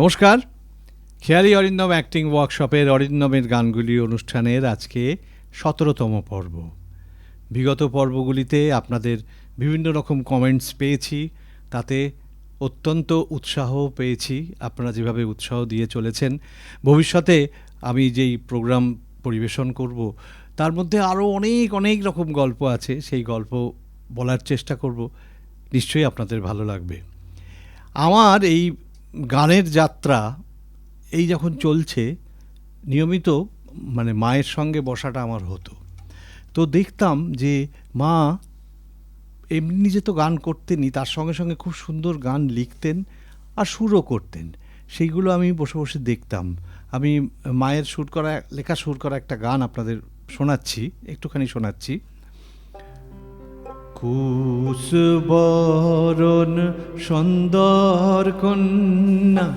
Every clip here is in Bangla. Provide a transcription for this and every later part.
নমস্কার, খেয়ালি অরিন্দম অ্যাক্টিং ওয়ার্কশপের অরিন্দমের গানগুলি অনুষ্ঠানের আজকে ১৭তম পর্ব। বিগত পর্বগুলিতে আপনাদের বিভিন্ন রকম কমেন্টস পেয়েছি, তাতে অত্যন্ত উৎসাহ পেয়েছি। আপনারা যেভাবে উৎসাহ দিয়ে চলেছেন, ভবিষ্যতে আমি যেই প্রোগ্রাম পরিবেশন করব তার মধ্যে আরও অনেক রকম গল্প আছে, সেই গল্প বলার চেষ্টা করব। নিশ্চয়ই আপনাদের ভালো লাগবে। আমার এই গানের যাত্রা এই যখন চলছে, নিয়মিত মায়ের সঙ্গে বসাটা আমার হতো। তো দেখতাম যে মা এমনি নিজে তো গান করতেনই, তার সঙ্গে সঙ্গে খুব সুন্দর গান লিখতেন আর সুরও করতেন। সেইগুলো আমি বসে বসে দেখতাম। আমি মায়ের লেখা সুর করা একটা গান আপনাদের শোনাচ্ছি, একটুখানি শোনাচ্ছি। কুশবরণ সুন্দর কন্যা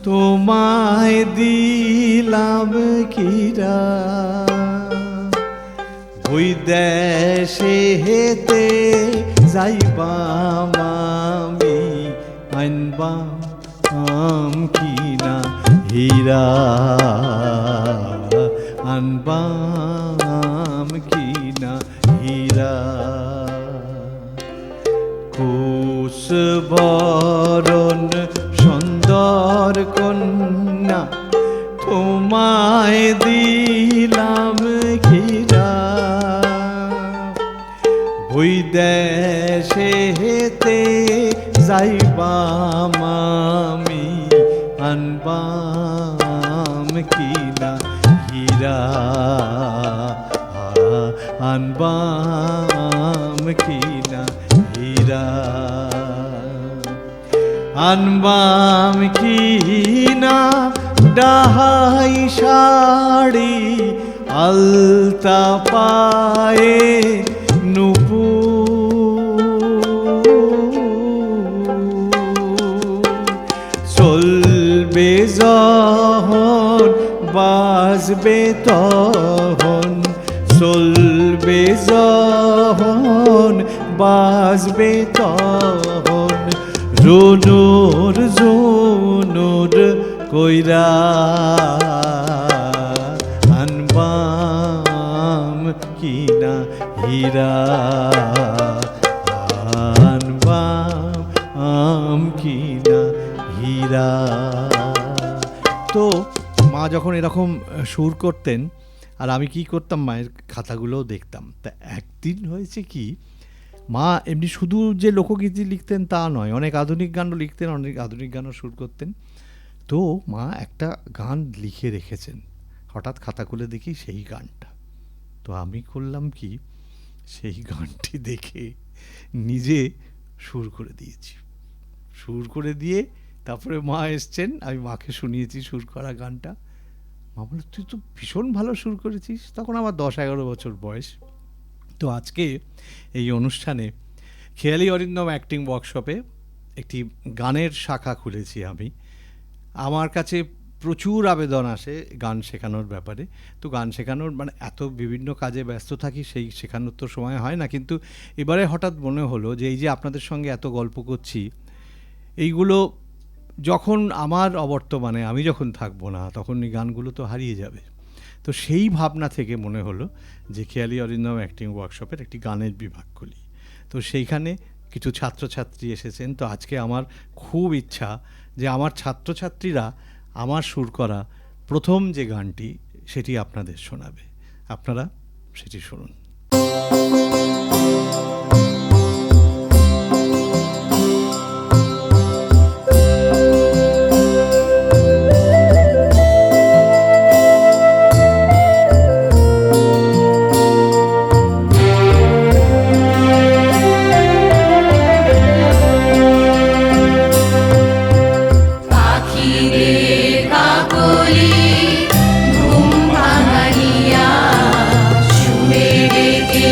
তোমায় দিলাম কিরা, ওই দেশে হেতে যাইবাম আমি আনবাম কিনা হীরা, আনবাম কিনা হীরা। কুশবরণ সুন্দর কন্যা তোমায় দিলাম কিরা, ওই দেশে হেতে যাইবাম আমি আনবাম কিনা হীরা, আনবাম কিনা হীরা, আনবাম কিনা ডাহাই শাড়ি আলতা পায়ে নূপুর, চলবে যখন বাজবে তখন, চলবে যখন বাজবে তখন, রুনুর জুনুর কইরা, আনবাম কিনা হীরা, আনবাম কিনা হীরা। তো মা যখন এরকম সুর করতেন আর আমি কি করতাম, মায়ের খাতাগুলোও দেখতাম। তা একদিন হয়েছে কি, মা এমনি শুধু যে লোকগীতি লিখতেন তা নয়, অনেক আধুনিক গানও লিখতেন, অনেক আধুনিক গানও সুর করতেন। তো মা একটা গান লিখে রেখেছেন, হঠাৎ খাতা খুলে দেখি সেই গানটা। তো আমি করলাম কি, সেই গানটি দেখে নিজে সুর করে দিয়েছি। সুর করে দিয়ে তারপরে মা এসছেন, আমি মাকে শুনিয়েছি সুর করা গানটা। মা বলল, তুই তো ভীষণ ভালো সুর করেছিস। তখন আমার 10-11 বছর বয়স। তো আজকে এই অনুষ্ঠানে খেয়ালি অরিন্দম অ্যাক্টিং ওয়ার্কশপে একটি গানের শাখা খুলেছি আমি। আমার কাছে প্রচুর আবেদন আসে গান শেখানোর ব্যাপারে। তো গান শেখানোর এত বিভিন্ন কাজে ব্যস্ত থাকি, সেই শেখানোর তো সময় হয় না। কিন্তু এবারে হঠাৎ মনে হলো যে এই যে আপনাদের সঙ্গে এত গল্প করছি, এইগুলো যখন আমার অবর্তমানে আমি যখন থাকবো না, তখন এই গানগুলো তো হারিয়ে যাবে। তো সেই ভাবনা থেকে মনে হলো যে খেয়ালি অরিন্দম অ্যাক্টিং ওয়ার্কশপের একটি গানের বিভাগ খুলি। তো সেইখানে কিছু ছাত্রছাত্রী এসেছেন। তো আজকে আমার খুব ইচ্ছা যে আমার ছাত্রছাত্রীরা আমার সুর করা প্রথম যে গানটি সেটি আপনাদের শোনাবে। আপনারা সেটি শুনুন। ঘুম ভাঙাইয়া শুয়ে ডেকে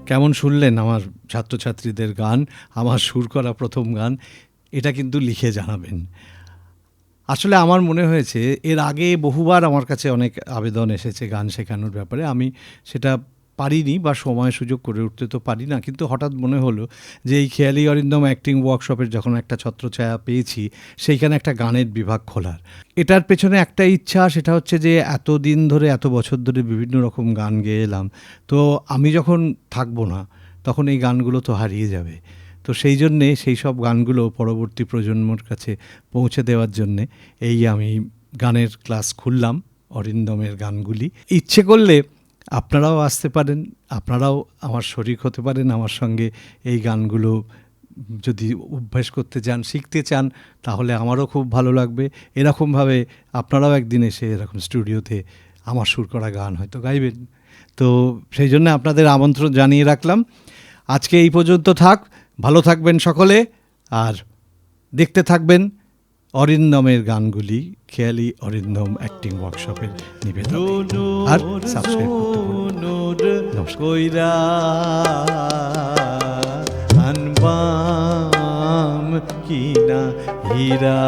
কেমন শুনলেন আমার ছাত্রছাত্রীদের গান, আমার সুর করা প্রথম গান, এটা কিন্তু লিখে জানাবেন। আসলে আমার মনে হয়েছে এর আগে বহুবার আমার কাছে অনেক আবেদন এসেছে গান শেখানোর ব্যাপারে, আমি সেটা পারিনি বা সময় সুযোগ করে উঠতে তো পারি না, কিন্তু হঠাৎ মনে হলো যে এই খেয়ালি অরিন্দম অ্যাক্টিং ওয়ার্কশপের যখন একটা ছত্রছায়া পেয়েছি, সেইখানে একটা গানের বিভাগ খোলার, এটার পেছনে একটা ইচ্ছা, সেটা হচ্ছে যে এতদিন ধরে, এত বছর ধরে বিভিন্ন রকম গান গেয়ে এলাম, তো আমি যখন থাকবো না তখন এই গানগুলো তো হারিয়ে যাবে। তো সেই জন্যে সেই সব গানগুলো পরবর্তী প্রজন্মর কাছে পৌঁছে দেওয়ার জন্যে এই আমি গানের ক্লাস খুললাম, অরিন্দমের গানগুলি। ইচ্ছে করলে আপনারাও আসতে পারেন, আপনারাও আমার শরিক হতে পারেন, আমার সঙ্গে এই গানগুলো যদি অভ্যাস করতে চান, শিখতে চান, তাহলে আমারও খুব ভালো লাগবে। এরকমভাবে আপনারাও একদিন এসে এরকম স্টুডিওতে আমার সুর করা গান হয়তো গাইবেন। তো সেই জন্য আপনাদের আমন্ত্রণ জানিয়ে রাখলাম। আজকে এই পর্যন্ত থাক, ভালো থাকবেন সকলে, আর দেখতে থাকবেন অরিন্দমের গানগুলি, খেয়ালি অরিন্দম অ্যাক্টিং ওয়ার্কশপের নিবেদন। আর সাবস্ক্রাইব করতে ভুলবেন না। নমস্কার। আনবাম কিনা হীরা।